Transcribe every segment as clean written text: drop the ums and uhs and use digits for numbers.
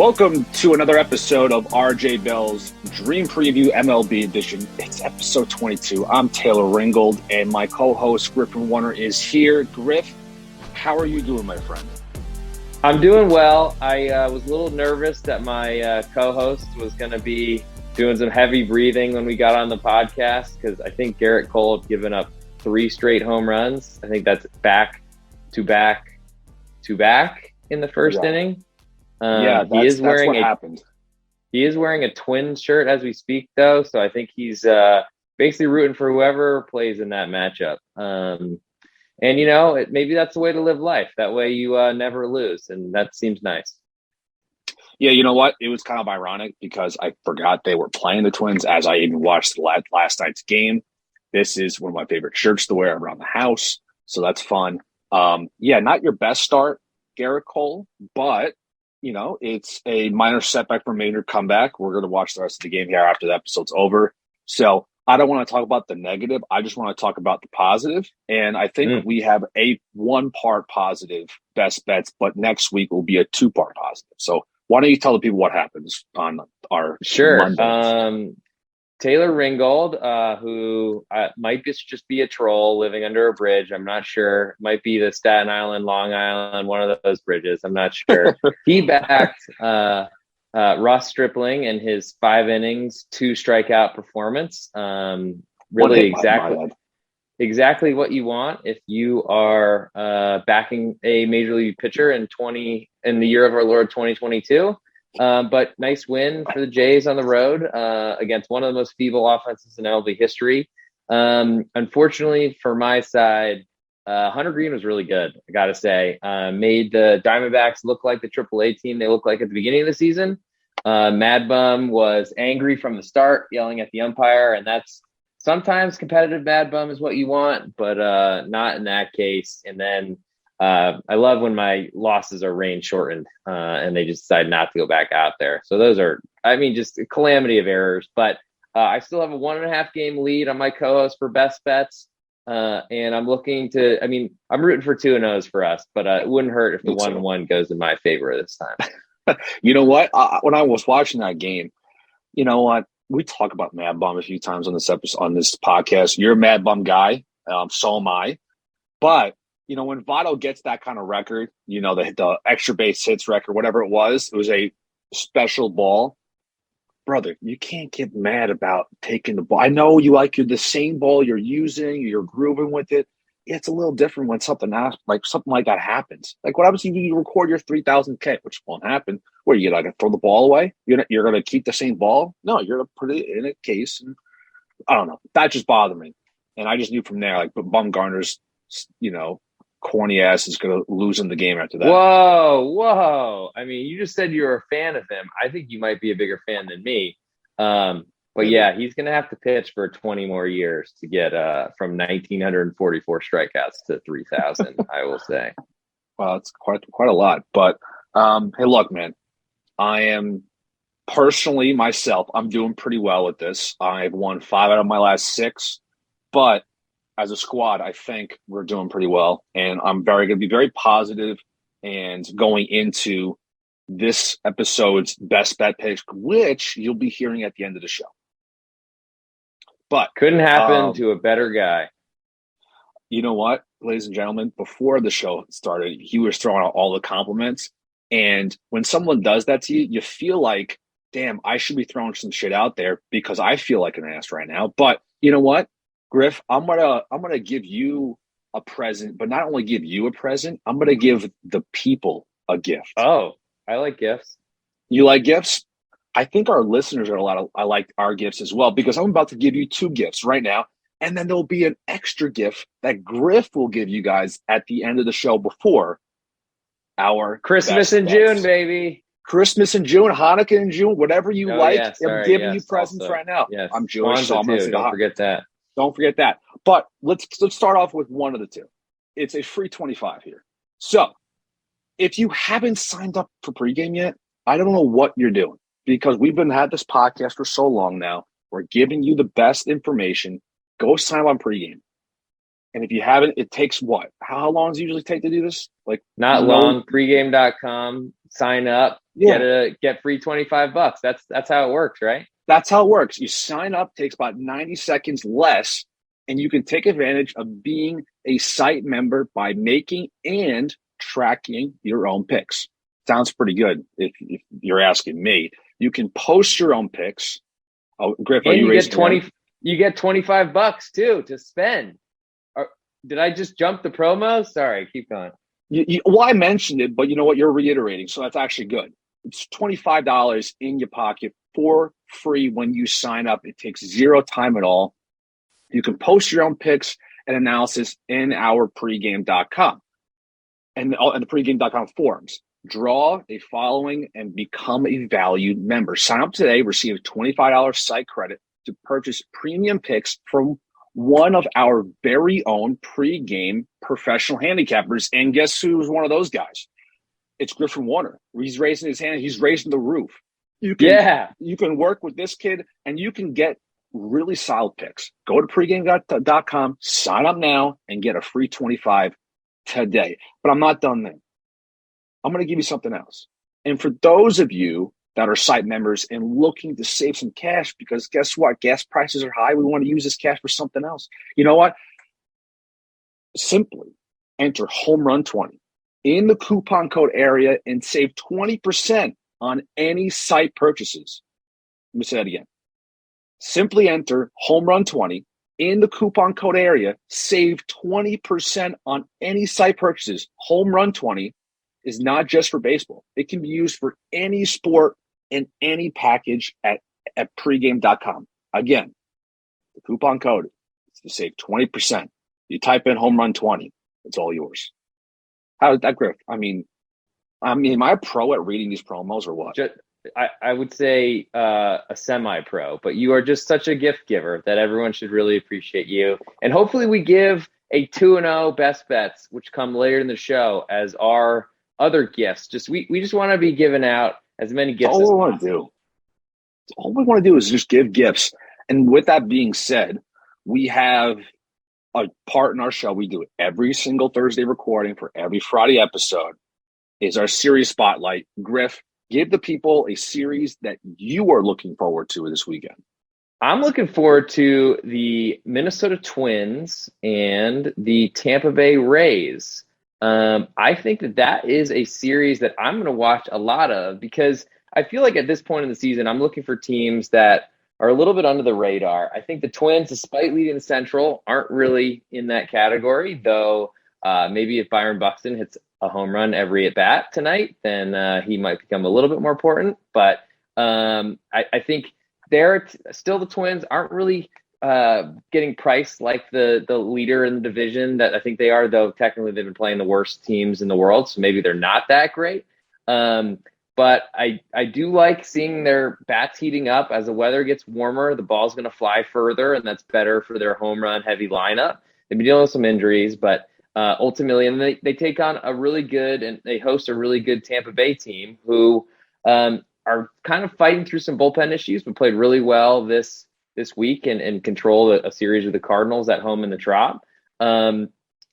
Welcome to another episode of RJ Bell's Dream Preview MLB Edition. It's episode 22. I'm Taylor Ringold, and my co-host Griffin Warner is here. Griff, how are you doing, my friend? I'm doing well. I was a little nervous that my co-host was going to be doing some heavy breathing when we got on the podcast because I think Garrett Cole had given up 3 straight home runs. I think that's back to back in the first inning. That's what happened. He is wearing a Twins shirt as we speak, though, so I think he's basically rooting for whoever plays in that matchup. And, you know, maybe that's the way to live life. That way you never lose, and that seems nice. Yeah, you know what? It was kind of ironic because I forgot they were playing the Twins as I even watched last night's game. This is one of my favorite shirts to wear around the house, so that's fun. Not your best start, Garrett Cole, but you know, it's a minor setback for a major comeback. We're going to watch the rest of the game here after the episode's over. So I don't want to talk about the negative. I just want to talk about the positive. And I think we have a 1-part positive best bets, but next week will be a 2-part positive. So why don't you tell the people what happens on our Monday? Taylor Ringold, who might just be a troll living under a bridge. I'm not sure. Might be the Staten Island, Long Island, one of those bridges. I'm not sure. He backed Ross Stripling in his 5 innings, 2 strikeout performance. Really exactly what you want if you are backing a major league pitcher in the year of our Lord 2022. But nice win for the Jays on the road against one of the most feeble offenses in MLB history. Unfortunately for my side, Hunter Green was really good, I got to say. Made the Diamondbacks look like the AAA team they looked like at the beginning of the season. Mad Bum was angry from the start, yelling at the umpire, and that's sometimes competitive Mad Bum is what you want, but not in that case. And then I love when my losses are rain shortened and they just decide not to go back out there. So those are, just a calamity of errors. But I still have a 1.5 game lead on my co-host for best bets. And I'm looking to, I'm rooting for 2-0s for us, but it wouldn't hurt if the 1-1 goes in my favor this time. You know what? When I was watching that game, you know what? We talk about Mad Bum a few times on this episode, on this podcast. You're a Mad Bum guy. So am I. But you know, when Votto gets that kind of record, you know, the extra base hits record, whatever it was a special ball. Brother, you can't get mad about taking the ball. I know you the same ball you're using, you're grooving with it. It's a little different when something like that happens. Like what happens if you record your 3,000 K, which won't happen. Where you like throw the ball away? You're going to keep the same ball? No, you're going to put it in a case. And I don't know. That just bothered me. And I just knew from there, like, but Bumgarner's, you know, corny ass is going to lose in the game after that. Whoa. You just said you're a fan of him. I think you might be a bigger fan than me. But yeah, he's going to have to pitch for 20 more years to get from 1,944 strikeouts to 3,000, I will say. Well, it's quite a lot. But hey, look, man, I am personally myself, I'm doing pretty well with this. I've won 5 out of my last 6, but as a squad, I think we're doing pretty well, and I'm going to be very positive and going into this episode's best bet picks, which you'll be hearing at the end of the show. But couldn't happen to a better guy. You know what, ladies and gentlemen, before the show started, he was throwing out all the compliments, and when someone does that to you, you feel like, damn, I should be throwing some shit out there because I feel like an ass right now. But you know what? Griff, I'm gonna give you a present, but not only give you a present, I'm gonna give the people a gift. Oh, I like gifts. You like gifts? I think our listeners I like our gifts as well, because I'm about to give you 2 gifts right now, and then there'll be an extra gift that Griff will give you guys at the end of the show before our Christmas in June, baby. Christmas in June, Hanukkah in June, whatever you like. I'm giving you presents also. right now. Yes. I'm Jewish, so I'm going to say don't forget that. Don't forget that. But let's start off with one of the 2. It's a free 25 here. So if you haven't signed up for pregame yet, I don't know what you're doing, because we've had this podcast for so long now. We're giving you the best information. Go sign up on pregame. And if you haven't, it takes what? How long does it usually take to do this? Not long. Pregame.com. Sign up. Yeah, get free $25. That's how it works, right? that's how it works. You sign up, takes about 90 seconds less, and you can take advantage of being a site member by making and tracking your own picks. Sounds pretty good if you're asking me. You can post your own picks. Oh, Griff, are And you you get raising your hand? 20 you get $25 too to spend. Did I just jump the promo? Sorry, keep going. Well, I mentioned it, but you know what? You're reiterating, so that's actually good. It's $25 in your pocket for free when you sign up. It takes zero time at all. You can post your own picks and analysis in our pregame.com and the pregame.com forums. Draw a following and become a valued member. Sign up today, receive a $25 site credit to purchase premium picks from one of our very own pregame professional handicappers. And guess who's one of those guys? It's Griffin Warner. He's raising his hand. He's raising the roof. You can work with this kid and you can get really solid picks. Go to pregame.com, sign up now, and get a free 25 today. But I'm not done then. I'm going to give you something else. And for those of you that are site members and looking to save some cash, because guess what? Gas prices are high. We want to use this cash for something else. You know what? Simply enter Home Run 20 in the coupon code area and save 20% on any site purchases. Let me say that again. Simply enter Home Run 20 in the coupon code area, save 20% on any site purchases. Home Run 20 is not just for baseball. It can be used for any sport and any package at pregame.com. Again, the coupon code is to save 20%. You type in Home Run 20, it's all yours. How is that, Griff? I mean, am I a pro at reading these promos or what? I would say a semi-pro, but you are just such a gift giver that everyone should really appreciate you. And hopefully we give a 2-0 best bets, which come later in the show, as our other gifts. We just want to be giving out as many gifts as all we want to do. All we want to do is just give gifts. And with that being said, we have a part in our show. We do it every single Thursday recording for every Friday episode is our series spotlight. Griff, give the people a series that you are looking forward to this weekend. I'm looking forward to the Minnesota Twins and the Tampa Bay Rays. I think that is a series that I'm going to watch a lot of because I feel like at this point in the season, I'm looking for teams that are a little bit under the radar. I think the Twins, despite leading the Central, aren't really in that category, though maybe if Byron Buxton hits a home run every at bat tonight, then he might become a little bit more important. But I think they're still the Twins aren't really getting priced like the leader in the division that I think they are, though technically they've been playing the worst teams in the world, so maybe they're not that great. But I do like seeing their bats heating up as the weather gets warmer. The ball's going to fly further, and that's better for their home run heavy lineup. They've been dealing with some injuries, but ultimately, and they take on a really good and they host a really good Tampa Bay team who are kind of fighting through some bullpen issues, but played really well this week and control a series of the Cardinals at home in the Trop.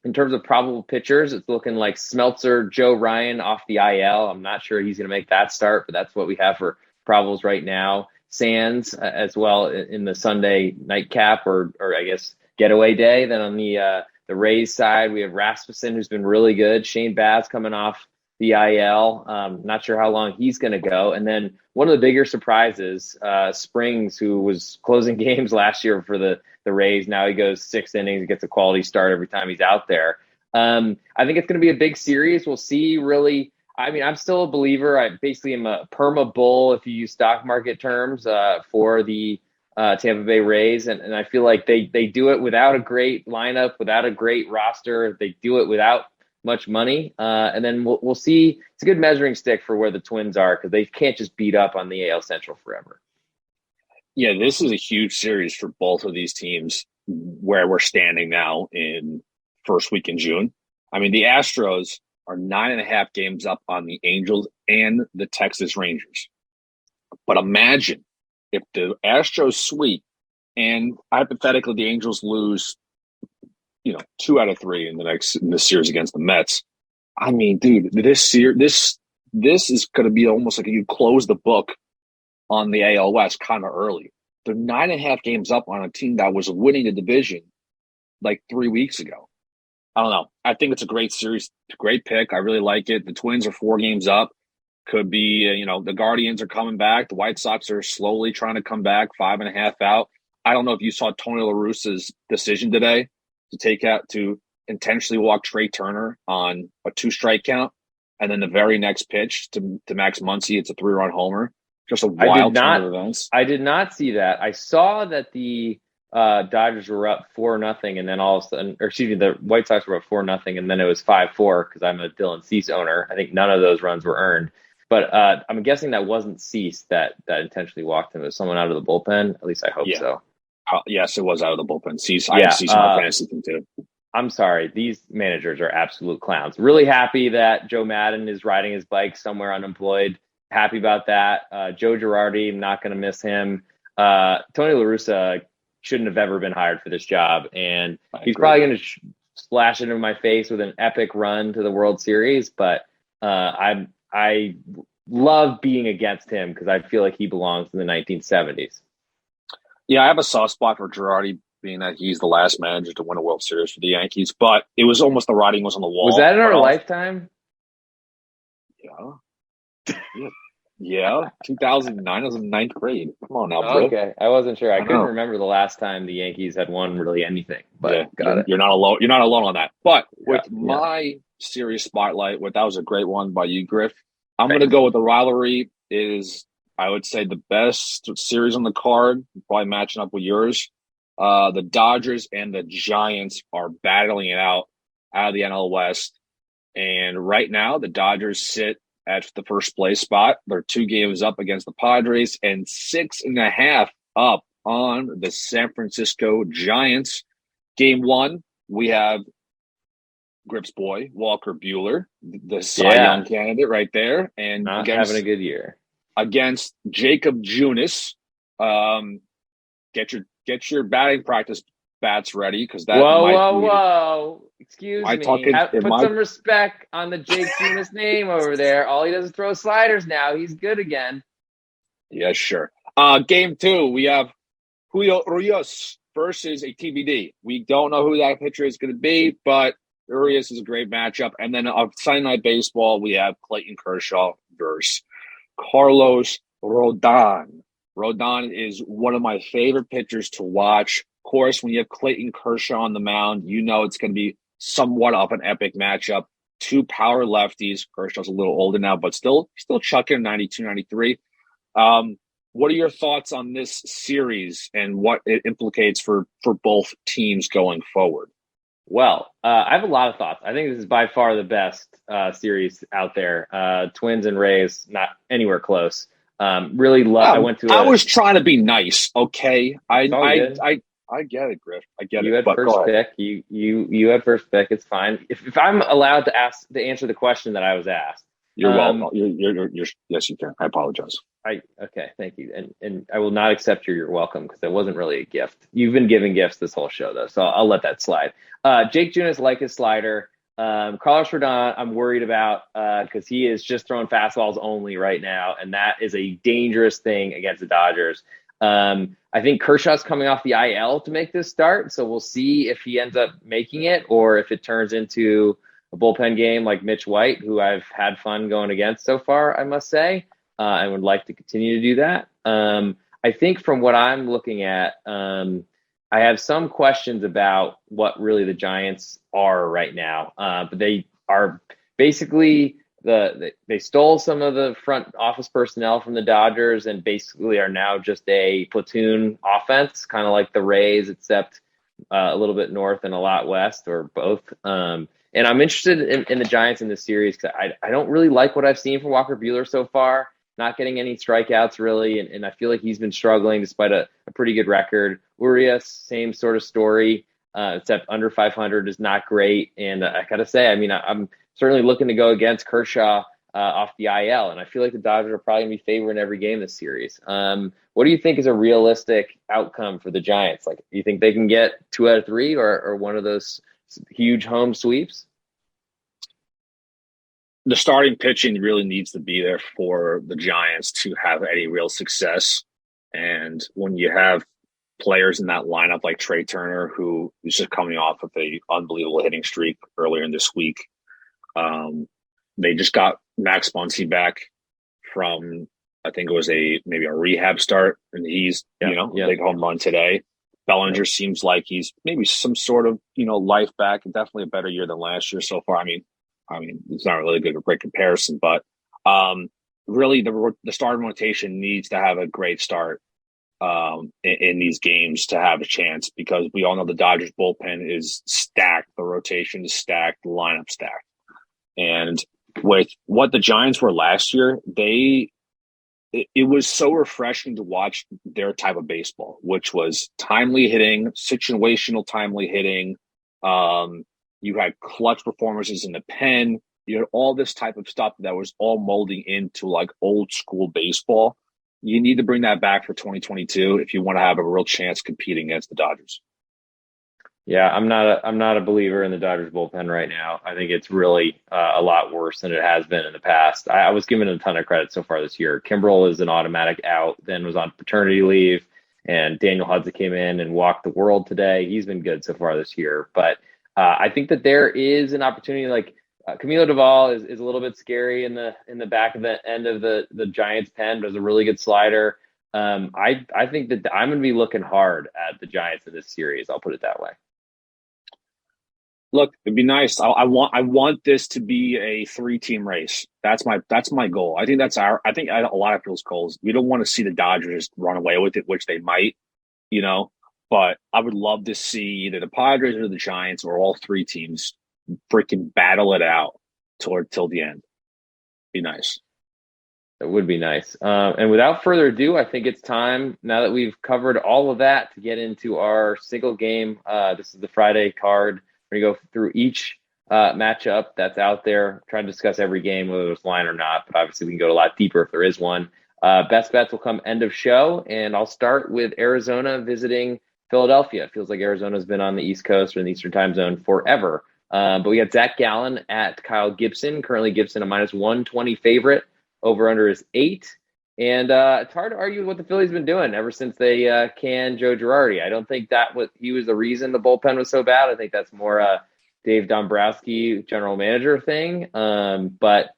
In terms of probable pitchers, it's looking like Smeltzer, Joe Ryan off the IL. I'm not sure he's going to make that start, but that's what we have for probables right now. Sands as well in the Sunday nightcap or I guess getaway day. Then on the Rays side, we have Rasmussen, who's been really good. Shane Baz coming off the IL. Not sure how long he's going to go. And then one of the bigger surprises, Springs, who was closing games last year for the Rays. Now he goes 6 innings and gets a quality start every time he's out there. I think it's going to be a big series. We'll see really. I mean, I'm still a believer. I basically am a perma bull, if you use stock market terms, for the Tampa Bay Rays. And I feel like they do it without a great lineup, without a great roster. They do it without much money. And then we'll see. It's a good measuring stick for where the Twins are because they can't just beat up on the AL Central forever. Yeah, this is a huge series for both of these teams where we're standing now in first week in June. I mean, the Astros are 9.5 games up on the Angels and the Texas Rangers. But imagine if the Astros sweep and hypothetically the Angels lose, 2 out of 3 in the series against the Mets. I mean, dude, this this is going to be almost like you close the book on the AL West kind of early. They're 9.5 games up on a team that was winning the division like 3 weeks ago. I don't know. I think it's a great series, great pick. I really like it. The Twins are 4 games up. Could be, the Guardians are coming back. The White Sox are slowly trying to come back, 5.5 out. I don't know if you saw Tony La Russa's decision today to intentionally walk Trey Turner on a 2-strike count, and then the very next pitch to Max Muncy, it's a 3-run homer. Just a wild turn of events. I did not see that. I saw that the Dodgers were up 4-0, and then all of a sudden, the White Sox were up 4-0, and then it was 5-4 because I'm a Dylan Cease owner. I think none of those runs were earned. But I'm guessing that wasn't Cease that intentionally walked him. It was someone out of the bullpen. At least I hope so. Yes, it was out of the bullpen. Cease. I have Cease in my fantasy team too. I'm sorry. These managers are absolute clowns. Really happy that Joe Madden is riding his bike somewhere unemployed. Happy about that. Joe Girardi, I'm not going to miss him. Tony La Russa shouldn't have ever been hired for this job. And he's probably going to splash it in my face with an epic run to the World Series. But I love being against him because I feel like he belongs in the 1970s. Yeah, I have a soft spot for Girardi, being that he's the last manager to win a World Series for the Yankees. But it was almost the writing was on the wall. Was that in our lifetime? Yeah. 2009. I was in 9th grade. Come on now, bro. Okay, I wasn't sure. I couldn't remember the last time the Yankees had won really anything. But got it. You're not alone. You're not alone on that. But with my series spotlight, that was a great one by you, Griff. I'm going to go with the rivalry. Is I would say the best series on the card, probably matching up with yours. The Dodgers and the Giants are battling it out of the NL West. And right now, the Dodgers sit at the first place spot. They're 2 games up against the Padres and 6.5 up on the San Francisco Giants. Game 1, we have Griff's boy, Walker Buehler, the Cy Young candidate right there. And not having a good year. Against Jacob Junis. Get your batting practice bats ready because that. Whoa! Excuse me. Put some respect on the Jake Junis name over there. All he does is throw sliders now. He's good again. Yeah, sure. Game 2, we have Julio Urias versus a TBD. We don't know who that pitcher is going to be, but Urias is a great matchup. And then on Sunday Night Baseball, we have Clayton Kershaw versus Carlos Rodon. Rodon is one of my favorite pitchers to watch. Of course, when you have Clayton Kershaw on the mound, it's going to be somewhat of an epic matchup. 2 power lefties. Kershaw's a little older now, but still chucking 92, 93. What are your thoughts on this series and what it implicates for both teams going forward? Well, I have a lot of thoughts. I think this is by far the best series out there. Twins and Rays, not anywhere close. Really love. I was trying to be nice. Okay, I get it, Griff. I get it. You had first pick. You had first pick. It's fine. If I'm allowed to answer the question that I was asked, you're welcome. You're yes, you can. I apologize. Okay, thank you, and I will not accept you're welcome because it wasn't really a gift. You've been giving gifts this whole show though, so I'll let that slide. Jake Junis, like his slider. Carlos Rodon, I'm worried about because he is just throwing fastballs only right now, and that is a dangerous thing against the Dodgers. I think Kershaw's coming off the IL to make this start, so we'll see if he ends up making it or if it turns into a bullpen game like Mitch White, who I've had fun going against so far, I must say, and would like to continue to do that. I think from what I'm looking at, I have some questions about what really the Giants are right now, but they are basically they stole some of the front office personnel from the Dodgers and basically are now just a platoon offense, kind of like the Rays, except a little bit north and a lot west, or both. And I'm interested in the Giants in this series because I don't really like what I've seen from Walker Buehler so far. Not getting any strikeouts really, and I feel like he's been struggling despite a pretty good record. Urias, same sort of story, except under 500 is not great. And I gotta say, I mean, I'm certainly looking to go against Kershaw off the IL, and I feel like the Dodgers are probably gonna be favoring every game this series. What do you think is a realistic outcome for the Giants? Like, do you think they can get 2 out of 3 or one of those huge home sweeps? the starting pitching really needs to be there for the Giants to have any real success. And when you have players in that lineup like Trey Turner, who is just coming off of a unbelievable hitting streak earlier in this week, they just got Max Muncy back from, I think it was maybe a rehab start, and he's big home run today. Bellinger seems like he's maybe some sort of life back, and definitely a better year than last year so far. I mean, it's not really a great comparison, but really the starting rotation needs to have a great start in these games to have a chance, because we all know the Dodgers bullpen is stacked, the rotation is stacked, the lineup stacked, and with what the Giants were last year, it was so refreshing to watch their type of baseball, which was timely hitting, situational timely hitting. You had clutch performances in the pen. You had all this type of stuff that was all molding into like old school baseball. You need to bring that back for 2022 if you want to have a real chance competing against the Dodgers. Yeah, I'm not a believer in the Dodgers bullpen right now. I think it's really a lot worse than it has been in the past. I was given a ton of credit so far this year. Kimbrel is an automatic out, then was on paternity leave, and Daniel Hudson came in and walked the world today. He's been good so far this year, but I think that there is an opportunity. Like Camilo Doval is a little bit scary in the back of the end of the Giants pen, but is a really good slider. I think that I'm going to be looking hard at the Giants in this series. I'll put it that way. Look, it'd be nice. I want this to be a 3-team race. That's my goal. I think I think a lot of people's goals. We don't want to see the Dodgers run away with it, which they might, but I would love to see either the Padres or the Giants or all 3 teams freaking battle it out till the end. Be nice. It would be nice. And without further ado, I think it's time, now that we've covered all of that, to get into our single game. This is the Friday card. We're going to go through each matchup that's out there, try to discuss every game, whether it's line or not, but obviously we can go a lot deeper if there is one. Best bets will come end of show, and I'll start with Arizona visiting Philadelphia. It feels like Arizona's been on the East Coast or in the Eastern time zone forever. But we got Zach Gallen at Kyle Gibson. Currently Gibson a -120 favorite. Over under is 8. And it's hard to argue what the Phillies been doing ever since they canned Joe Girardi. I don't think he was the reason the bullpen was so bad. I think that's more a Dave Dombrowski general manager thing. But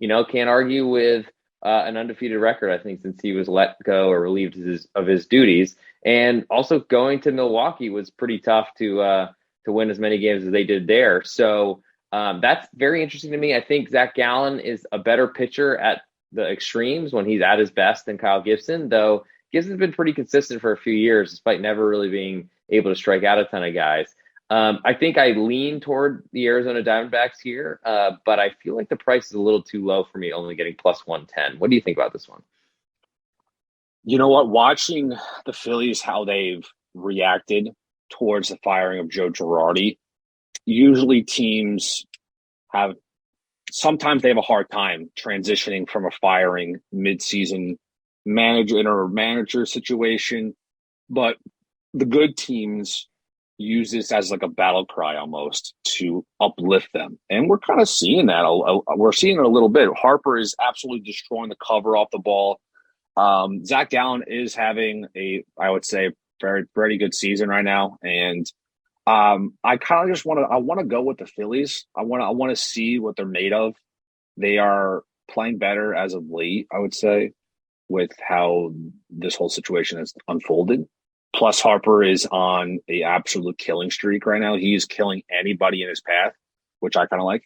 can't argue with an undefeated record, I think, since he was let go or relieved of his duties. And also going to Milwaukee was pretty tough to win as many games as they did there. So that's very interesting to me. I think Zach Gallen is a better pitcher at the extremes when he's at his best than Kyle Gibson, though Gibson's been pretty consistent for a few years, despite never really being able to strike out a ton of guys. I think I lean toward the Arizona Diamondbacks here, but I feel like the price is a little too low for me, only getting +110. What do you think about this one? You know what? Watching the Phillies, how they've reacted towards the firing of Joe Girardi, usually teams sometimes they have a hard time transitioning from a firing mid-season manager situation, but the good teams use this as like a battle cry almost to uplift them. And we're kind of seeing that. We're seeing it a little bit. Harper is absolutely destroying the cover off the ball. Zach Gallen is having I would say, very, very good season right now. And I kind of just want to go with the Phillies. I want to see what they're made of. They are playing better as of late, I would say, with how this whole situation has unfolded. Plus, Harper is on a absolute killing streak right now. He is killing anybody in his path, which I kind of like.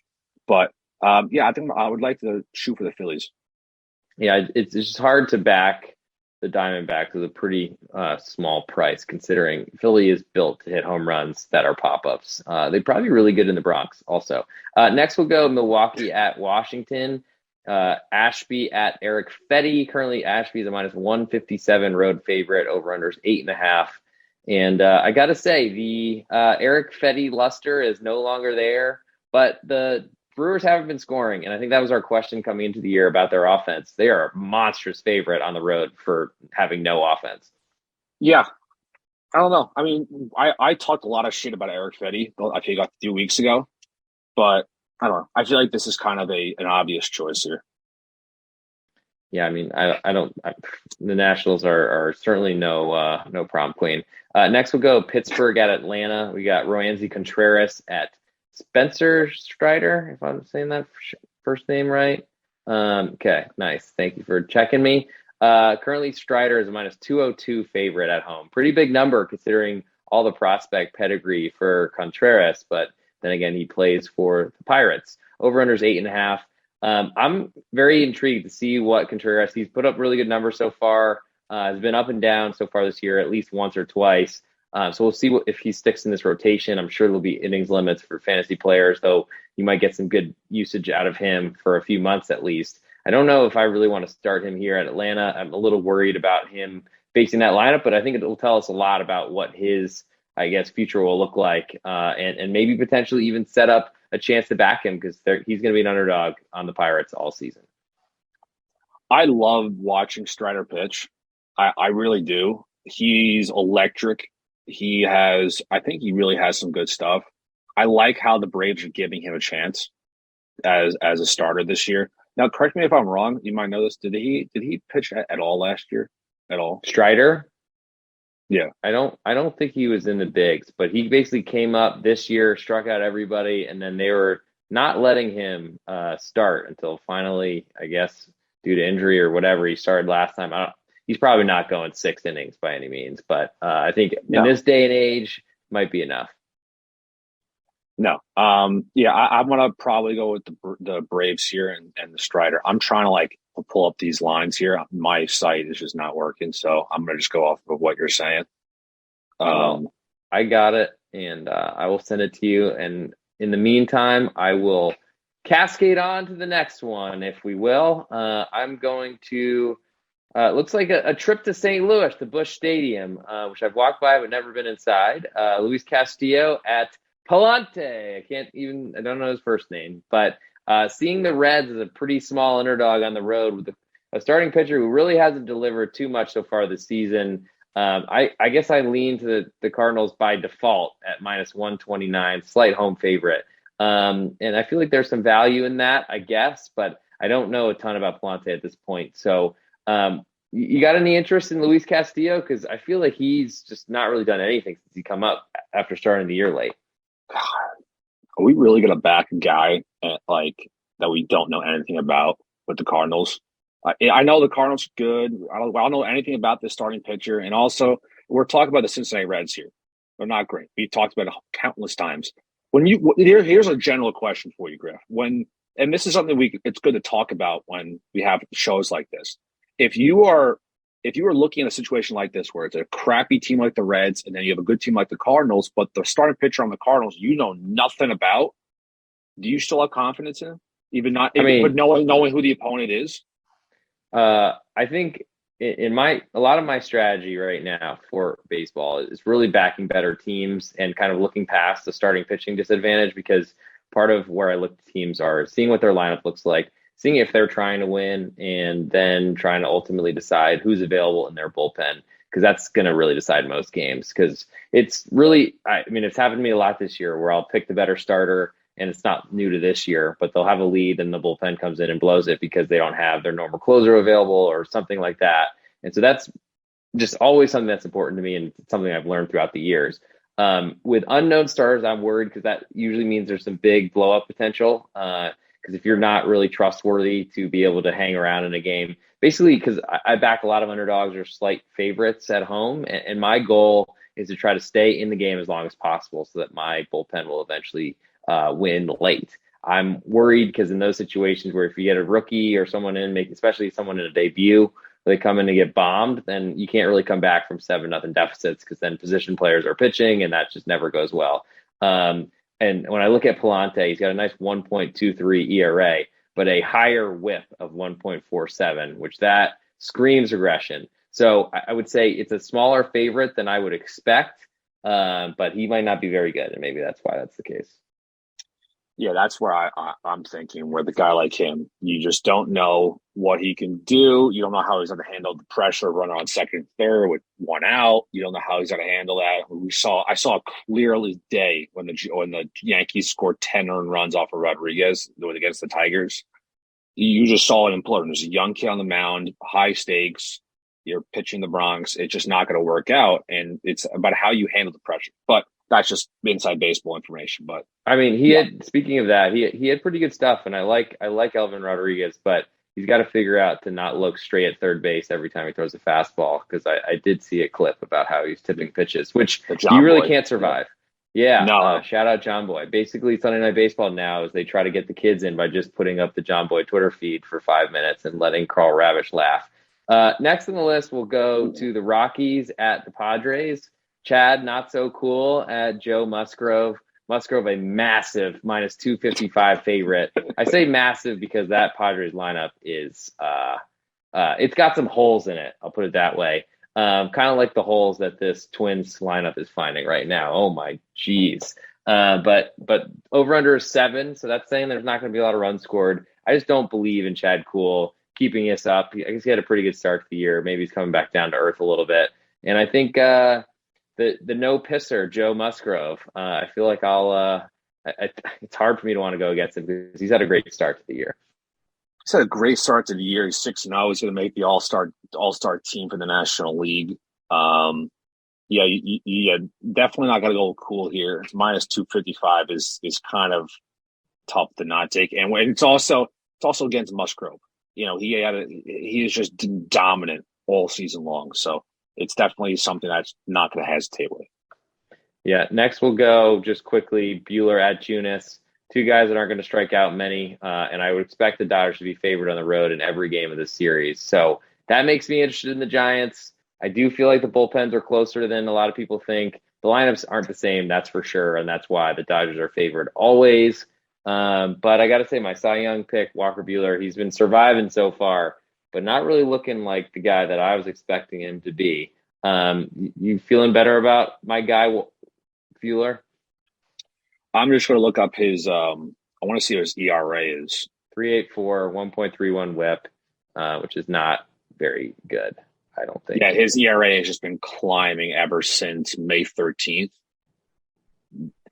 But I think I would like to shoot for the Phillies. Yeah, it's just hard to back the Diamondbacks with a pretty small price, considering Philly is built to hit home runs that are pop-ups. They'd probably be really good in the Bronx also. Next we'll go Milwaukee at Washington. Ashby at Eric Fetty. Currently Ashby is a -157 road favorite. Over-under is 8.5. And I got to say, the Eric Fetty luster is no longer there, but the Brewers haven't been scoring, and I think that was our question coming into the year about their offense. They are a monstrous favorite on the road for having no offense. Yeah. I don't know. I mean, I talked a lot of shit about Eric Fetty, I think, a few weeks ago, but I don't know. I feel like this is kind of an obvious choice here. Yeah, I mean, the Nationals are certainly no prom queen. Next we'll go Pittsburgh at Atlanta. We got Roansy Contreras at Spencer Strider, if I'm saying that first name right. Okay, nice. Thank you for checking me. Currently Strider is a minus 202 favorite at home. Pretty big number considering all the prospect pedigree for Contreras, but then again, he plays for the Pirates. Over-under is 8.5. I'm very intrigued to see what Contreras, he's put up really good numbers so far, has been up and down so far this year, at least once or twice. So we'll see if he sticks in this rotation. I'm sure there'll be innings limits for fantasy players, though you might get some good usage out of him for a few months at least. I don't know if I really want to start him here at Atlanta. I'm a little worried about him facing that lineup, but I think it will tell us a lot about what his, I guess, future will look like, and maybe potentially even set up a chance to back him because he's going to be an underdog on the Pirates all season. I love watching Strider pitch. I really do. He's electric. I think he really has some good stuff. I like how the Braves are giving him a chance as a starter this year. Now, correct me if I'm wrong. You might know this. Did he pitch at all last year? At all? Strider? Yeah. I don't think he was in the bigs, but he basically came up this year, struck out everybody, and then they were not letting him start until finally, I guess, due to injury or whatever, he started last time. He's probably not going 6 innings by any means, but I think in this day and age, might be enough. No. Yeah, I'm gonna probably go with the Braves here and the Strider. I'm trying to pull up these lines here. My site is just not working, so I'm gonna just go off of what you're saying. I got it, and I will send it to you. And in the meantime, I will cascade on to the next one, if we will. I'm going to. Looks like a trip to St. Louis, to Busch Stadium, which I've walked by but never been inside. Luis Castillo at Palante. I don't know his first name, but seeing the Reds as a pretty small underdog on the road with a starting pitcher who really hasn't delivered too much so far this season. I guess I lean to the Cardinals by default at minus 129, slight home favorite. And I feel like there's some value in that, I guess, but I don't know a ton about Palante at this point. So you got any interest in Luis Castillo? Because I feel like he's just not really done anything since he come up after starting the year late. God, are we really gonna back a guy that we don't know anything about with the Cardinals? I know the Cardinals are good. I don't know anything about this starting pitcher, and also we're talking about the Cincinnati Reds here. They're not great. We talked about it countless times. Here's a general question for you, Griff. And this is something it's good to talk about when we have shows like this. If you are looking at a situation like this where it's a crappy team like the Reds and then you have a good team like the Cardinals, but the starting pitcher on the Cardinals you know nothing about, do you still have confidence in him? But knowing who the opponent is? I think a lot of my strategy right now for baseball is really backing better teams and kind of looking past the starting pitching disadvantage, because part of where I look at teams are seeing what their lineup looks like, seeing if they're trying to win, and then trying to ultimately decide who's available in their bullpen, because that's going to really decide most games. Because it's happened to me a lot this year where I'll pick the better starter, and it's not new to this year, but they'll have a lead and the bullpen comes in and blows it because they don't have their normal closer available or something like that. And so that's just always something that's important to me, and it's something I've learned throughout the years. With unknown starters, I'm worried because that usually means there's some big blow up potential. Because if you're not really trustworthy to be able to hang around in a game, basically, because I back a lot of underdogs or slight favorites at home, and my goal is to try to stay in the game as long as possible so that my bullpen will eventually win late. I'm worried because in those situations where if you get a rookie or someone especially someone in a debut, they come in to get bombed, then you can't really come back from 7-0 deficits, because then position players are pitching and that just never goes well. And when I look at Palante, he's got a nice 1.23 ERA, but a higher whip of 1.47, which that screams aggression. So I would say it's a smaller favorite than I would expect, but he might not be very good, and maybe that's why that's the case. Yeah, that's where I'm thinking, where the guy like him, you just don't know what he can do. You don't know how he's going to handle the pressure, runner on second and third with one out. You don't know how he's going to handle that. I saw clearly day when the Yankees scored 10 earned runs off of Rodriguez against the Tigers. You just saw it implode. There's a young kid on the mound, high stakes. You're pitching the Bronx. It's just not going to work out, and it's about how you handle the pressure. But that's just inside baseball information. But I mean, speaking of that, he had pretty good stuff, and I like Elvin Rodriguez, but he's got to figure out to not look straight at third base every time he throws a fastball, because I did see a clip about how he's tipping pitches, which you really can't survive. Yeah, no. Shout out John Boy. Basically, Sunday Night Baseball now is they try to get the kids in by just putting up the John Boy Twitter feed for 5 minutes and letting Carl Ravish laugh. Next on the list, we'll go to the Rockies at the Padres. Chad, not so cool at Joe Musgrove. Musgrove, a massive minus 255 favorite. I say massive because that Padres lineup is it's got some holes in it. I'll put it that way. Kind of like the holes that this Twins lineup is finding right now. Oh my geez. But over under 7, so that's saying there's not going to be a lot of runs scored. I just don't believe in Chad Kuhl keeping us up. I guess he had a pretty good start to the year. Maybe he's coming back down to earth a little bit. And I think the no pisser Joe Musgrove. I feel like it's hard for me to want to go against him because he's had a great start to the year. He's had a great start to the year. He's 6-0. He's going to make the all-star team for the National League. Yeah, definitely not going to go cool here. Minus 255 is kind of tough to not take, and it's also against Musgrove. You know, he is just dominant all season long. So it's definitely something that's not going to hesitate with. Yeah. Next, we'll go just quickly Buehler at Junis. Two guys that aren't going to strike out many, and I would expect the Dodgers to be favored on the road in every game of this series. So that makes me interested in the Giants. I do feel like the bullpens are closer than a lot of people think. The lineups aren't the same, that's for sure, and that's why the Dodgers are favored always. But I got to say, my Cy Young pick, Walker Buehler, he's been surviving so far, but not really looking like the guy that I was expecting him to be. You feeling better about my guy, Buehler? I'm just going to look up his I want to see what his ERA is. 3.84, 1.31 whip, which is not very good, I don't think. Yeah, his ERA has just been climbing ever since May 13th.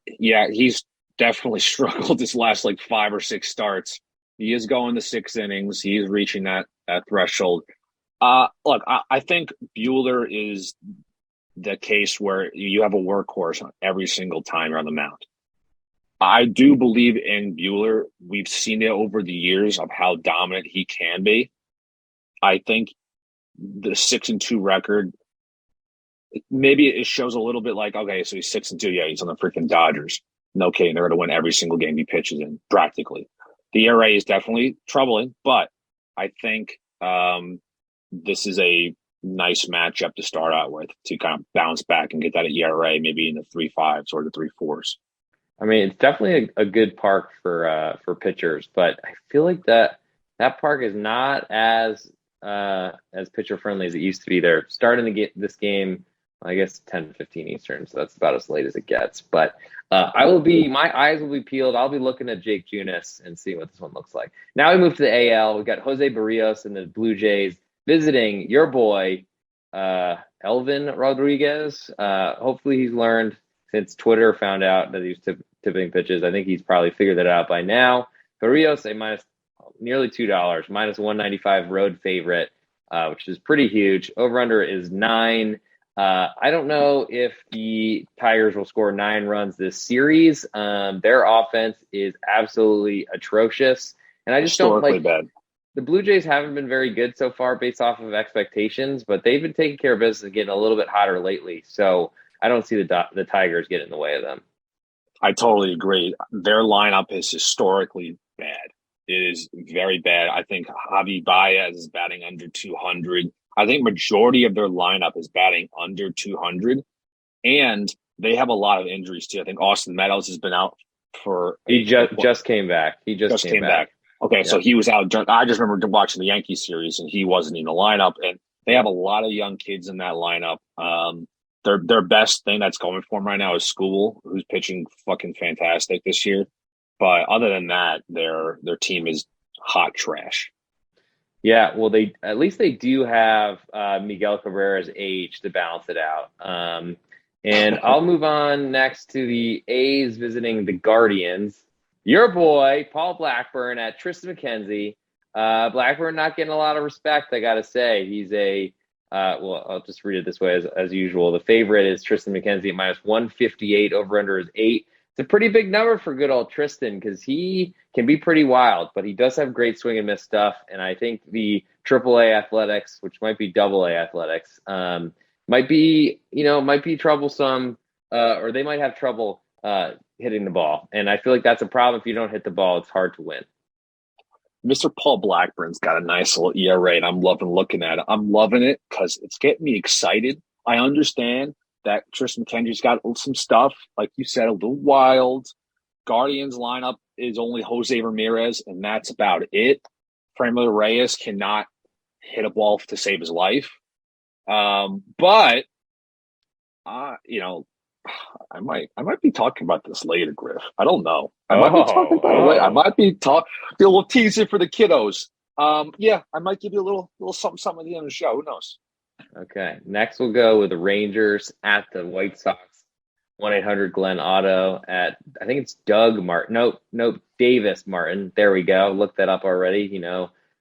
Yeah, he's definitely struggled this last 5 or 6 starts. He is going to 6 innings. He is reaching that threshold. Look, I think Buehler is the case where you have a workhorse every single time you're on the mound. I do believe in Buehler. We've seen it over the years of how dominant he can be. I think the 6-2 record, maybe it shows a little bit okay, so he's 6-2. Yeah, he's on the freaking Dodgers. No kidding. They're going to win every single game he pitches in, practically. The ERA is definitely troubling, but I think this is a nice matchup to start out with to kind of bounce back and get that ERA maybe in the 3.5s or the 3.4s. I mean, it's definitely a good park for pitchers, but I feel like that park is not as pitcher friendly as it used to be. They're starting this game, I guess 10:15 Eastern, so that's about as late as it gets. But my eyes will be peeled. I'll be looking at Jake Junis and seeing what this one looks like. Now we move to the AL. We've got Jose Barrios and the Blue Jays visiting your boy Elvin Rodriguez. Hopefully he's learned since Twitter found out that he was tipping pitches. I think he's probably figured that out by now. Barrios, nearly $2, minus 195 road favorite, which is pretty huge. Over-under is 9. I don't know if the Tigers will score 9 runs this series. Their offense is absolutely atrocious. And I just don't like bad. The Blue Jays haven't been very good so far based off of expectations, but they've been taking care of business and getting a little bit hotter lately. So I don't see the Tigers getting in the way of them. I totally agree. Their lineup is historically bad. It is very bad. I think Javi Baez is batting under 200. I think majority of their lineup is batting under 200. And they have a lot of injuries, too. I think Austin Meadows has been out for... He just came back. He just came back. Okay, yeah. So he was out. I just remember watching the Yankees series, and he wasn't in the lineup. And they have a lot of young kids in that lineup. Their best thing that's going for them right now is School, who's pitching fucking fantastic this year. But other than that, their team is hot trash. Yeah, well, they at least they do have Miguel Cabrera's age to balance it out. And I'll move on next to the A's visiting the Guardians. Your boy, Paul Blackburn at Tristan McKenzie. Blackburn not getting a lot of respect, I got to say. He's well, I'll just read it this way as usual. The favorite is Tristan McKenzie at minus 158, over under is 8. It's a pretty big number for good old Tristan because he can be pretty wild, but he does have great swing and miss stuff. And I think the AAA athletics, which might be AA athletics, might be troublesome, or they might have trouble hitting the ball. And I feel like that's a problem. If you don't hit the ball, it's hard to win. Mr. Paul Blackburn's got a nice little ERA, and I'm loving looking at it. I'm loving it because it's getting me excited. I understand that Tristan McKenzie's got some stuff, like you said, a little wild. Guardians lineup is only Jose Ramirez, and that's about it. Franmil Reyes cannot hit a ball to save his life. But I might be talking about this later, Griff. I don't know. I might be talking about it later. I might be a little teaser for the kiddos. Yeah, I might give you a little something at the end of the show. Who knows? Okay. Next, we'll go with the Rangers at the White Sox. 1-800-GLEN Auto at, I think it's Doug Martin. Nope, Davis Martin. There we go. Looked that up already,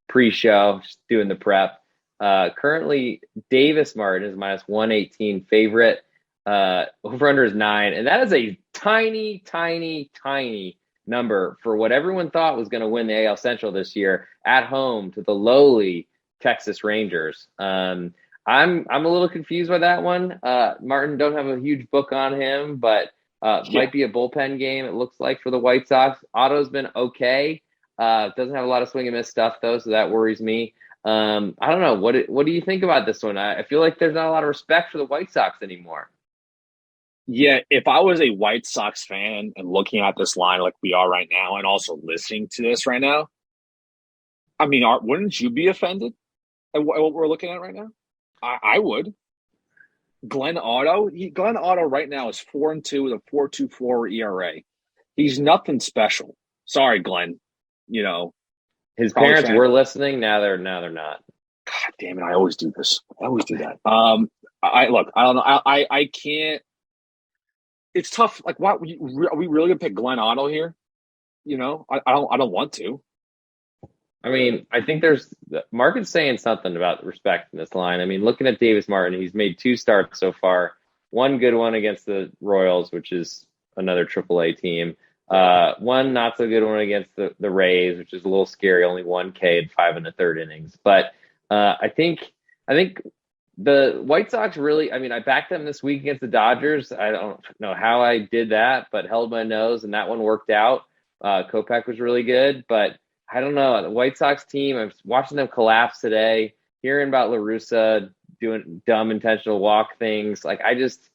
pre-show, just doing the prep. Currently, Davis Martin is minus 118 favorite. Over-under is 9. And that is a tiny, tiny, tiny number for what everyone thought was going to win the AL Central this year at home to the lowly Texas Rangers. I'm a little confused by that one. Martin, don't have a huge book on him, but might be a bullpen game, it looks like, for the White Sox. Otto's been okay. Doesn't have a lot of swing and miss stuff, though, so that worries me. I don't know. What do you think about this one? I feel like there's not a lot of respect for the White Sox anymore. Yeah, if I was a White Sox fan and looking at this line like we are right now and also listening to this right now, I mean, wouldn't you be offended at what we're looking at right now? I would. Glenn Otto right now is 4-2 with a 4.24 ERA. He's nothing special. Sorry, Glenn. His parents were listening. Now they're not. God damn it! I always do this. I always do that. I don't know. I can't. It's tough. Like, what are we really gonna pick Glenn Otto here? I don't want to. I mean, I think there's market's saying something about respect in this line. I mean, looking at Davis Martin, he's made 2 starts so far. One good one against the Royals, which is another AAA team. One not so good one against the Rays, which is a little scary. Only 1 K in 5 1/3 innings. But I think the White Sox really. I mean, I backed them this week against the Dodgers. I don't know how I did that, but held my nose, and that one worked out. Kopech was really good, but I don't know. The White Sox team, I was watching them collapse today, hearing about La Russa doing dumb intentional walk things. Like, I just,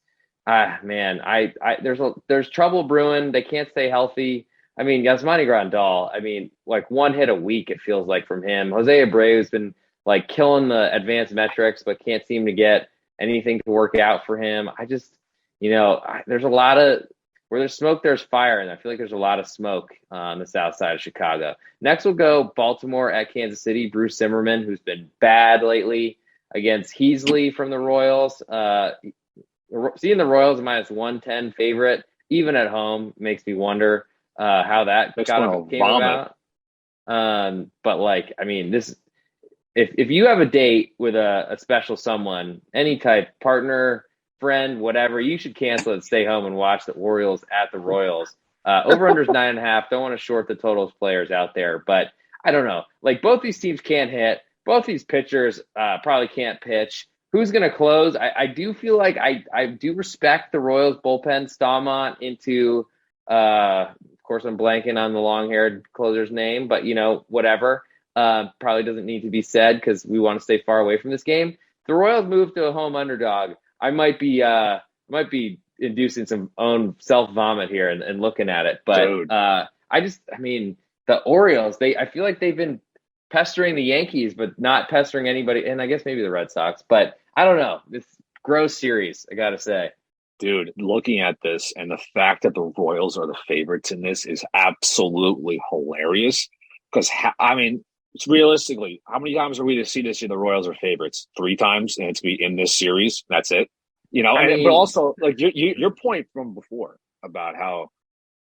there's trouble brewing. They can't stay healthy. I mean, Yasmani Grandal, like 1 hit a week, it feels like, from him. Jose Abreu's been like killing the advanced metrics, but can't seem to get anything to work out for him. I just, there's a lot of, where there's smoke, there's fire, and I feel like there's a lot of smoke on the south side of Chicago. Next, we'll go Baltimore at Kansas City. Bruce Zimmerman, who's been bad lately, against Heasley from the Royals. Seeing the Royals minus 110 favorite, even at home, makes me wonder how that came about. But this, if you have a date with a special someone, any type, partner, friend, whatever, you should cancel it, stay home and watch the Orioles at the Royals. Over-under is 9.5. Don't want to short the totals players out there, but I don't know. Like, both these teams can't hit. Both these pitchers probably can't pitch. Who's going to close? I do feel like I do respect the Royals bullpen. Stallmont into, of course, I'm blanking on the long-haired closer's name, but, whatever. Probably doesn't need to be said because we want to stay far away from this game. The Royals move to a home underdog. I might be inducing some own self vomit here and looking at it, but the Orioles, I feel like they've been pestering the Yankees, but not pestering anybody, and I guess maybe the Red Sox, but I don't know. This gross series, I gotta say. Dude, looking at this and the fact that the Royals are the favorites in this is absolutely hilarious. Because, I mean, it's realistically, how many times are we to see this year the Royals are favorites? 3 times, and it's be in this series. That's it. I But mean, also, like your point from before about how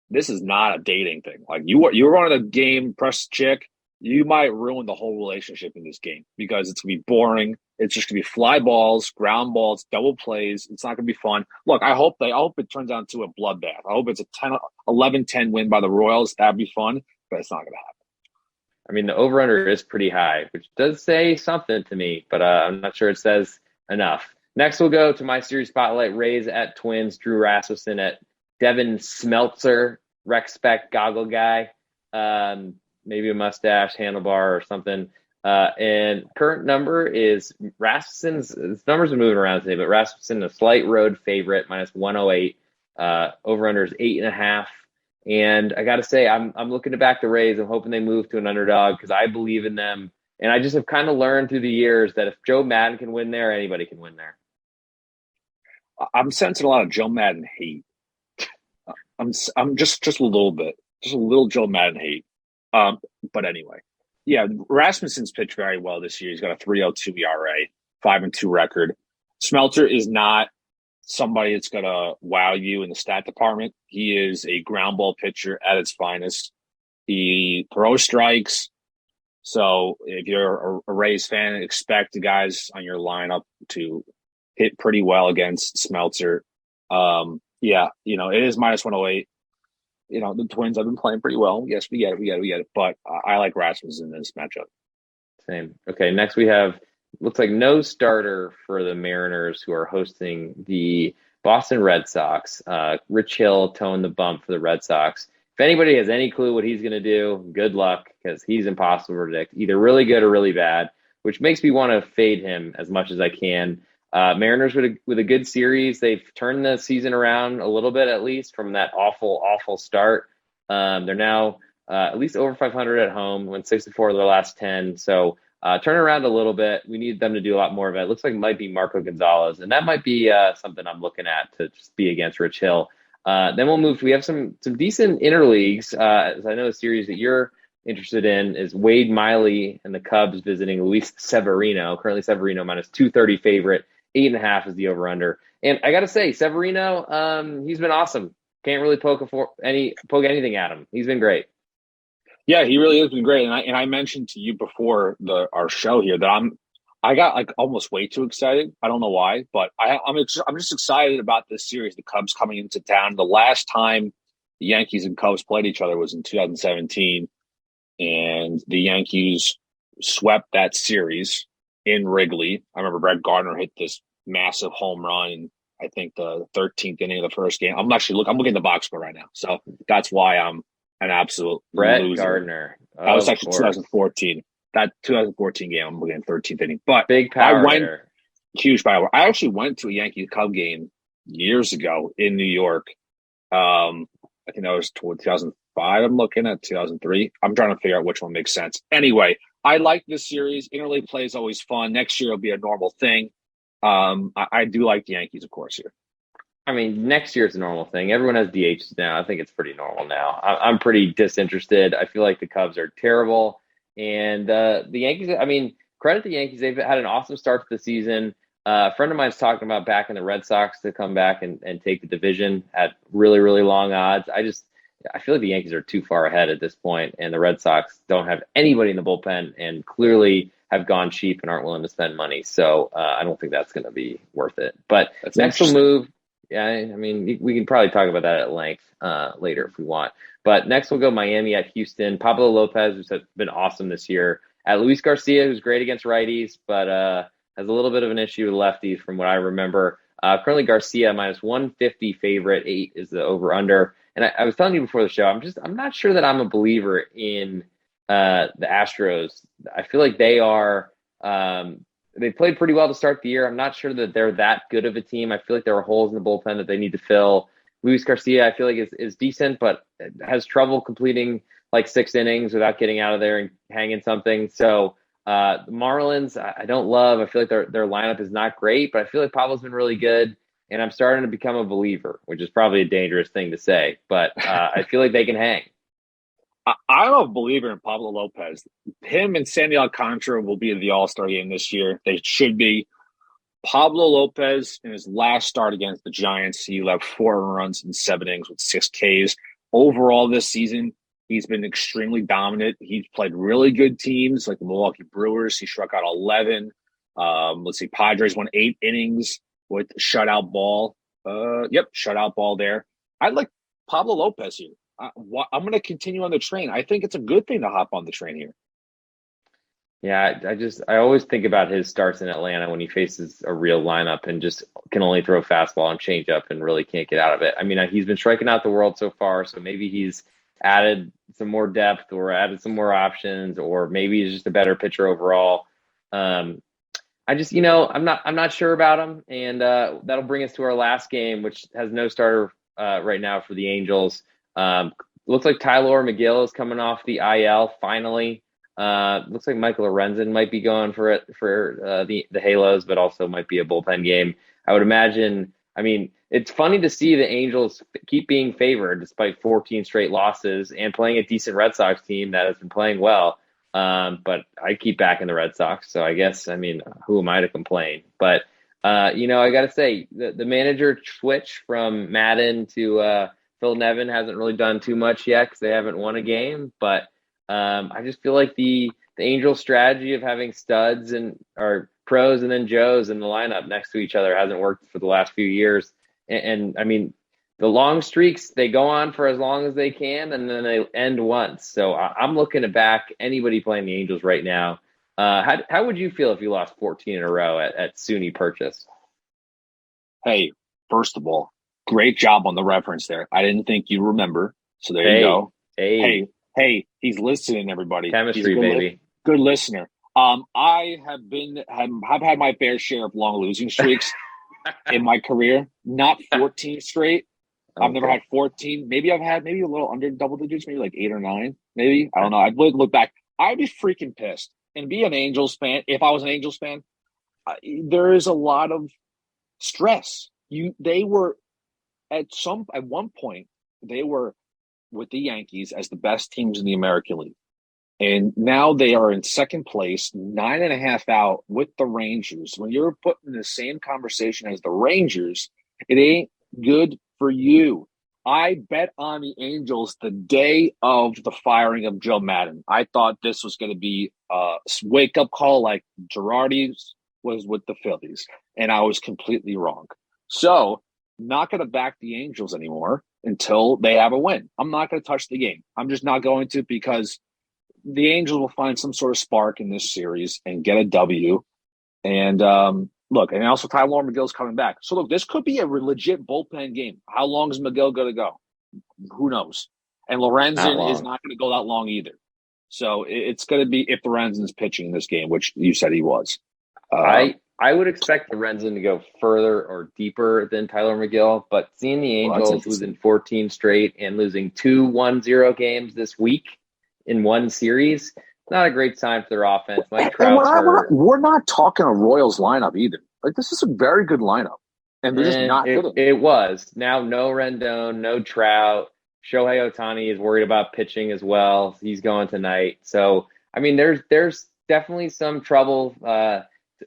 this is not a dating thing. Like you run a game, press chick, you might ruin the whole relationship in this game because it's gonna be boring. It's just gonna be fly balls, ground balls, double plays. It's not gonna be fun. Look, I hope it turns out to a bloodbath. I hope it's a 11-10 win by the Royals. That'd be fun, but it's not gonna happen. I mean, the over-under is pretty high, which does say something to me, but I'm not sure it says enough. Next, we'll go to my series spotlight. Rays at Twins. Drew Rasmussen at Devin Smeltzer, rec spec goggle guy, maybe a mustache, handlebar, or something. And current number is Rasmussen's. His numbers are moving around today, but Rasmussen a slight road favorite, minus 108. Over/under is 8.5. And I got to say, I'm looking to back the Rays. I'm hoping they move to an underdog because I believe in them. And I just have kind of learned through the years that if Joe Madden can win there, anybody can win there. I'm sensing a lot of Joe Madden hate. I'm just a little bit, just a little Joe Madden hate. But anyway, yeah, Rasmussen's pitched very well this year. He's got a 3.02 ERA, 5-2 record. Smelter is not somebody that's going to wow you in the stat department. He is a ground ball pitcher at its finest. He throws strikes. So if you're a Rays fan, expect the guys on your lineup to hit pretty well against Smeltzer. Yeah, it is minus 108. The Twins have been playing pretty well. Yes, we get it. But I like Rasmussen in this matchup. Same. Okay, next we have, looks like no starter for the Mariners who are hosting the Boston Red Sox. Rich Hill towing the bump for the Red Sox. If anybody has any clue what he's going to do, good luck because he's impossible to predict, either really good or really bad, which makes me want to fade him as much as I can. Mariners with a good series. They've turned the season around a little bit, at least from that awful start. They're now at least over 500 at home, went 6-4 of their last 10. So turn around a little bit. We need them to do a lot more of it. It looks like it might be Marco Gonzalez, and that might be something I'm looking at to just be against Rich Hill. Then we'll move. We have some decent interleagues. As I know, the series that you're interested in is Wade Miley and the Cubs visiting Luis Severino. Currently, Severino minus 230 favorite. 8.5 is the over/under. And I got to say, Severino, he's been awesome. Can't really poke anything at him. He's been great. Yeah, he really has been great. And I mentioned to you before our show here that I got like almost way too excited. I don't know why, but I'm just excited about this series. The Cubs coming into town. The last time the Yankees and Cubs played each other was in 2017, and the Yankees swept that series in Wrigley. I remember Brett Gardner hit this massive home run in, I think, the 13th inning of the first game. I'm looking at the box score right now, so that's why I'm an absolute Brett loser. Gardner. That was actually 2014. That 2014 game, I'm looking at 13th inning. But big power hitter. Huge power. I actually went to a Yankee Cub game years ago in New York. I think that was 2005. I'm looking at 2003. I'm trying to figure out which one makes sense. Anyway, I like this series. Interleague play is always fun. Next year it'll be a normal thing. I do like the Yankees, of course, here. I mean, next year it's a normal thing. Everyone has DHs now. I think it's pretty normal now. I'm pretty disinterested. I feel like the Cubs are terrible. And the Yankees, I mean, credit the Yankees. They've had an awesome start to the season. A friend of mine's talking about backing the Red Sox to come back and take the division at really, really long odds. I feel like the Yankees are too far ahead at this point, and the Red Sox don't have anybody in the bullpen and clearly have gone cheap and aren't willing to spend money. So I don't think that's going to be worth it. But next we'll move. Yeah, I mean, we can probably talk about that at length later if we want. But next we'll go Miami at Houston. Pablo Lopez, who's been awesome this year, at Luis Garcia, who's great against righties, but has a little bit of an issue with lefties from what I remember. Currently Garcia minus 150 favorite. 8 is the over/under. And I was telling you before the show, I'm not sure that I'm a believer in the Astros. I feel like they are. They played pretty well to start the year. I'm not sure that they're that good of a team. I feel like there are holes in the bullpen that they need to fill. Luis Garcia, I feel like is decent, but has trouble completing like 6 innings without getting out of there and hanging something. So the Marlins, I don't love. I feel like their lineup is not great, but I feel like Pablo's been really good. and I'm starting to become a believer, which is probably a dangerous thing to say, but I feel like they can hang. I'm a believer in Pablo Lopez. Him and Sandy Alcantara will be in the All-Star game this year. They should be. Pablo Lopez, in his last start against the Giants, he left 4 runs in 7 innings with 6 Ks. Overall this season, he's been extremely dominant. He's played really good teams like the Milwaukee Brewers. He struck out 11. Padres won 8 innings with shutout ball. Shutout ball there. I'd like Pablo Lopez here. I'm going to continue on the train. I think it's a good thing to hop on the train here. Yeah, I always think about his starts in Atlanta when he faces a real lineup and just can only throw fastball and change up and really can't get out of it. I mean, he's been striking out the world so far, so maybe he's added some more depth or added some more options, or maybe he's just a better pitcher overall. I'm not sure about him, and that'll bring us to our last game, which has no starter right now for the Angels. Looks like Tyler McGill is coming off the IL finally. Looks like Michael Lorenzen might be going for the Halos, but also might be a bullpen game. I would imagine. I mean, it's funny to see the Angels keep being favored despite 14 straight losses and playing a decent Red Sox team that has been playing well. But I keep backing the Red Sox, so I guess, who am I to complain? But I got to say the manager switch from Madden to Phil Nevin hasn't really done too much yet because they haven't won a game, but. I just feel like the Angels strategy of having studs or pros and then Joes in the lineup next to each other hasn't worked for the last few years. And the long streaks, they go on for as long as they can, and then they end once. So I'm looking to back anybody playing the Angels right now. How would you feel if you lost 14 in a row at SUNY Purchase? Hey, first of all, great job on the reference there. I didn't think you remember. So there you go. Hey, he's listening, everybody. Chemistry, baby. Good listener. I have had my fair share of long losing streaks in my career. Not 14 straight. Okay. I've never had 14. Maybe I've had a little under double digits, maybe like 8 or 9. Maybe. I don't know. I'd look back. I'd be freaking pissed. And be an Angels fan. If I was an Angels fan, there is a lot of stress. They were at one point. They were with the Yankees as the best teams in the American League. And now they are in second place, 9.5 out with the Rangers. When you're put in the same conversation as the Rangers, it ain't good for you. I bet on the Angels the day of the firing of Joe Madden. I thought this was going to be a wake-up call like Girardi's was with the Phillies, and I was completely wrong. So, not going to back the Angels anymore until they have a win. I'm not going to touch the game. I'm just not going to, because the Angels will find some sort of spark in this series and get a W. And look, and also Tyler McGill's coming back. So look, this could be a legit bullpen game. How long is McGill going to go? Who knows? And Lorenzen is not going to go that long either. So it's going to be if Lorenzen's pitching in this game, which you said he was. I would expect Lorenzen to go further or deeper than Tyler McGill, but seeing the Angels losing 14 straight and losing 2 1-0 games this week in one series, not a great sign for their offense. Mike Trout's we're not talking a Royals lineup either. Like, this is a very good lineup, and they're just not hitting. It was. Now no Rendon, no Trout. Shohei Ohtani is worried about pitching as well. He's going tonight. So, there's definitely some trouble.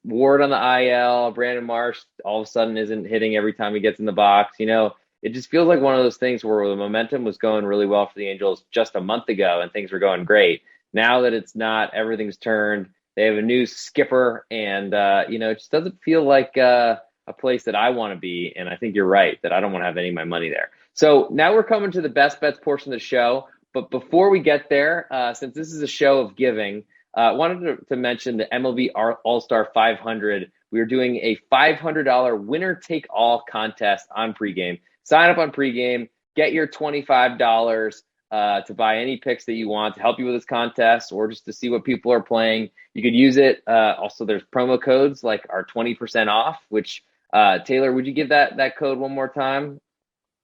Ward on the IL, Brandon Marsh all of a sudden isn't hitting every time he gets in the box. It just feels like one of those things where the momentum was going really well for the Angels just a month ago and things were going great. Now that it's not, everything's turned. They have a new skipper, and it just doesn't feel like a place that I want to be. And I think you're right that I don't want to have any of my money there. So now we're coming to the best bets portion of the show. But before we get there, since this is a show of giving, I wanted to mention the MLB All-Star 500. We are doing a $500 winner-take-all contest on pregame. Sign up on pregame, get your $25 to buy any picks that you want to help you with this contest or just to see what people are playing. You could use it. Also, there's promo codes like our 20% off, which, Taylor, would you give that code one more time?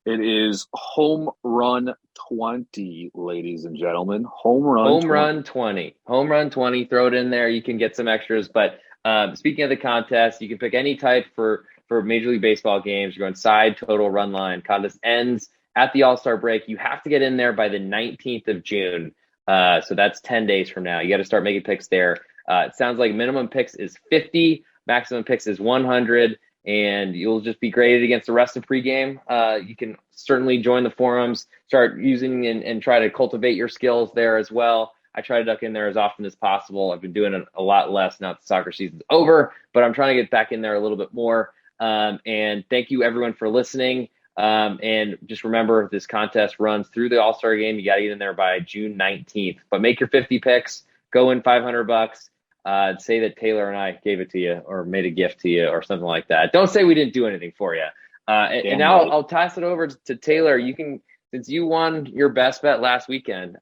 It is Home Run 20, ladies and gentlemen. Home Run 20. Home Run 20. Throw it in there. You can get some extras. But speaking of the contest, you can pick any type for for Major League Baseball games. You're going side, total, run line. Contest ends at the All-Star break. You have to get in there by the 19th of June. So that's 10 days from now. You got to start making picks there. It sounds like minimum picks is 50, maximum picks is 100, and you'll just be graded against the rest of pregame. You can certainly join the forums, start using and try to cultivate your skills there as well. I try to duck in there as often as possible. I've been doing it a lot less now that the soccer season's over, but I'm trying to get back in there a little bit more. And thank you everyone for listening. And just remember, this contest runs through the All-Star game. You got to get in there by June 19th, but make your 50 picks, go in $500. Say that Taylor and I gave it to you or made a gift to you or something like that. Don't say we didn't do anything for you. And now I'll toss it over to Taylor. You can, since you won your best bet last weekend,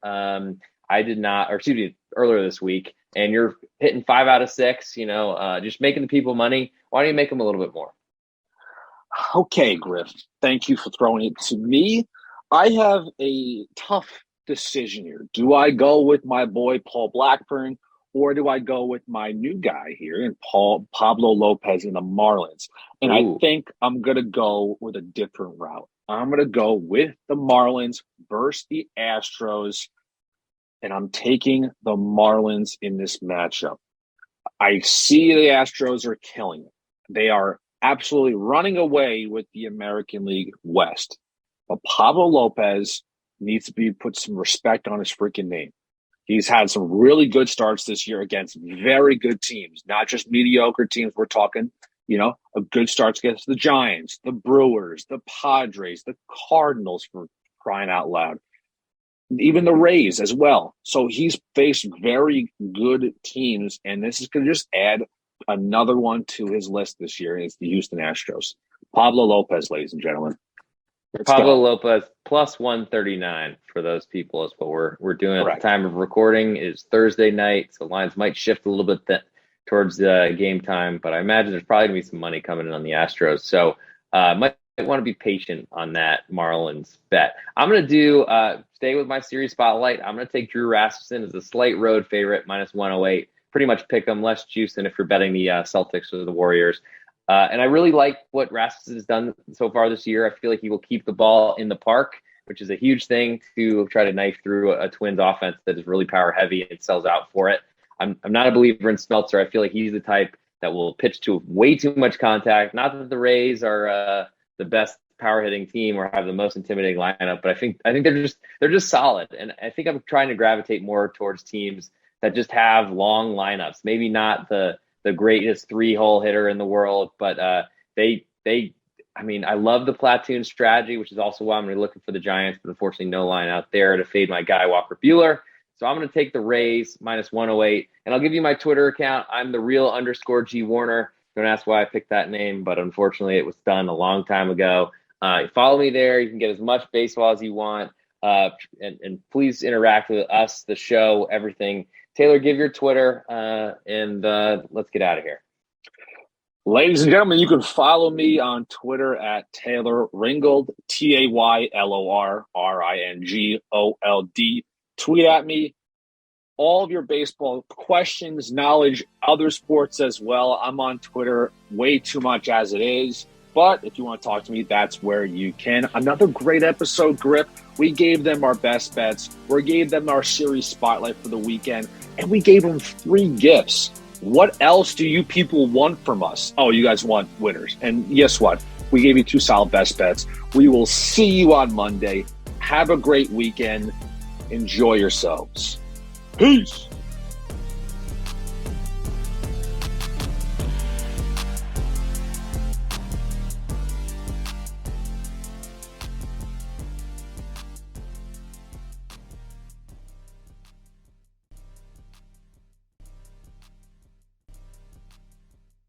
I did not, or excuse me, earlier this week, and you're hitting 5 out of 6, just making the people money. Why don't you make them a little bit more? Okay, Griff, thank you for throwing it to me. I have a tough decision here. Do I go with my boy Paul Blackburn, or do I go with my new guy here in Pablo Lopez in the Marlins? And I think I'm going to go with a different route. I'm going to go with the Marlins versus the Astros, and I'm taking the Marlins in this matchup. I see the Astros are killing it. They are absolutely running away with the American League West. But Pablo Lopez needs to put some respect on his freaking name. He's had some really good starts this year against very good teams, not just mediocre teams. We're talking, a good starts against the Giants, the Brewers, the Padres, the Cardinals, for crying out loud. Even the Rays as well. So he's faced very good teams, and this is going to just add another one to his list this year, and it's the Houston Astros. Pablo Lopez, ladies and gentlemen. Pablo Lopez plus 139 for those people is what we're doing. Correct. At the time of recording is Thursday night, so lines might shift a little bit towards the game time, but I imagine there's probably going to be some money coming in on the Astros. So might want to be patient on that Marlins bet. I'm going to do stay with my series spotlight. I'm going to take Drew Rasmussen as a slight road favorite, minus 108. Pretty much pick them, less juice than if you're betting the Celtics or the Warriors. And I really like what Rasmussen has done so far this year. I feel like he will keep the ball in the park, which is a huge thing to try to knife through a Twins offense that is really power heavy and sells out for it. I'm not a believer in Smeltzer. I feel like he's the type that will pitch to way too much contact. Not that the Rays are the best power hitting team or have the most intimidating lineup, but I think they're just solid. And I think I'm trying to gravitate more towards teams that just have long lineups. Maybe not the greatest 3-hole hitter in the world, but I love the platoon strategy, which is also why I'm really looking for the Giants, but unfortunately no line out there to fade my guy Walker Buehler. So I'm going to take the Rays minus 108, and I'll give you my Twitter account. I'm the _G Warner. Don't ask why I picked that name, but unfortunately it was done a long time ago. Follow me there. You can get as much baseball as you want, and please interact with us, the show, everything. Taylor, give your Twitter, and let's get out of here. Ladies and gentlemen, you can follow me on Twitter at Taylor Ringold, TaylorRingold. Tweet at me all of your baseball questions, knowledge, other sports as well. I'm on Twitter way too much as it is, but if you want to talk to me, that's where you can. Another great episode, Grip. We gave them our best bets. We gave them our series spotlight for the weekend, and we gave them 3 gifts. What else do you people want from us? Oh, you guys want winners. And guess what? We gave you 2 solid best bets. We will see you on Monday. Have a great weekend. Enjoy yourselves. Peace.